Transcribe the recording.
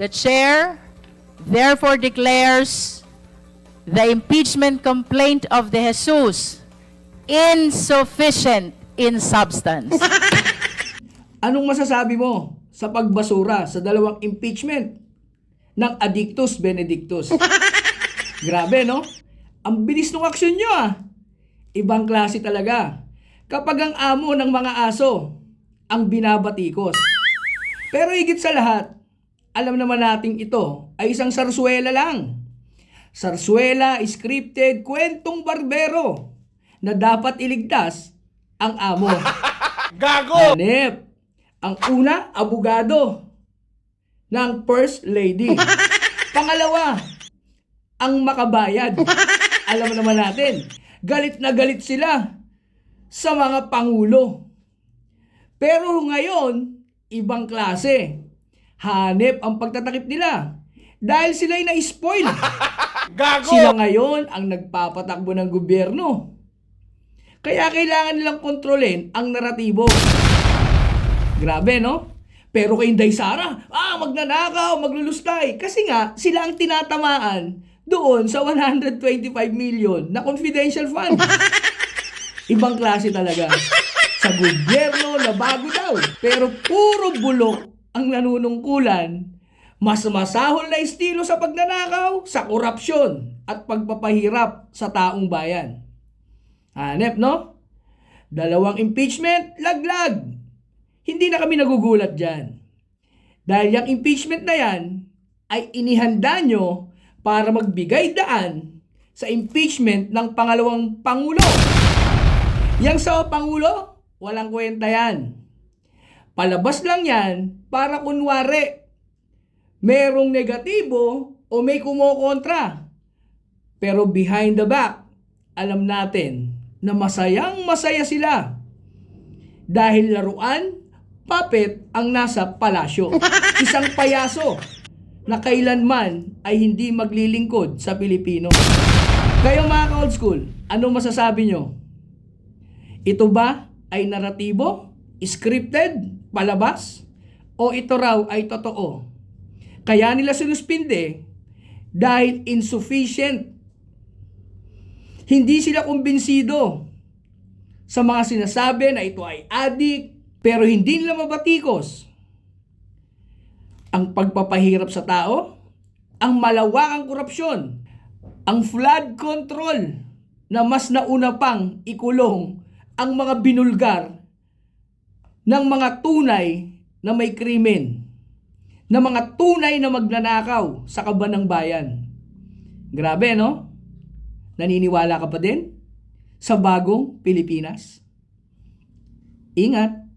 The chair therefore declares the impeachment complaint of De Jesus insufficient in substance. Anong masasabi mo sa pagbasura sa dalawang impeachment ng Addictus Benedictus? Grabe, no? Ang bilis ng aksyon nyo, ah. Ibang klase talaga. Kapag ang amo ng mga aso ang binabatikos. Pero higit sa lahat, alam naman nating ito ay isang sarsuela lang. Sarsuela, scripted, kwentong barbero na dapat iligtas ang amo. Gago! Hanep. Ang una, abogado ng First Lady. Pangalawa, ang makabayad. Alam naman natin, galit na galit sila sa mga pangulo. Pero ngayon, ibang klase. Hanep ang pagtatakip nila dahil sila'y na-spoil. Gago! Sila ngayon ang nagpapatakbo ng gobyerno. Kaya kailangan nilang kontrolin ang naratibo. Grabe, no? Pero kay Inday Sara, magnanakaw, maglulustay. Kasi nga, sila ang tinatamaan doon sa 125 million na confidential fund. Ibang klase talaga. Sa gobyerno na bago daw. Pero puro bulok ang nanunungkulan. Mas masahol na estilo sa pagnanakaw, sa korupsyon at pagpapahirap sa taong bayan. Hanep, no? Dalawang impeachment, laglag. Hindi na kami nagugulat dyan. Dahil yung impeachment na yan ay inihanda nyo para magbigay daan sa impeachment ng pangalawang Pangulo. Yang sa Pangulo, walang kwenta yan. Palabas lang yan para kunwari merong negatibo o may kumokontra. Pero behind the back, alam natin na masayang masaya sila. Dahil laruan, puppet ang nasa palasyo. Isang payaso na kailanman ay hindi maglilingkod sa Pilipino. Kayo mga ka-old school, ano masasabi nyo? Ito ba ay naratibo, scripted, palabas, o ito raw ay totoo? Kaya nila sinuspinde dahil insufficient. Hindi sila kumbinsido sa mga sinasabi na ito ay addict, pero hindi nila mabatikos ang pagpapahirap sa tao, ang malawakang korupsyon, ang flood control na mas nauna pang ikulong ang mga binulgar ng mga tunay na may krimen, na mga tunay na magnanakaw sa kaban ng bayan. Grabe, no? Naniniwala ka pa din sa bagong Pilipinas? Ingat!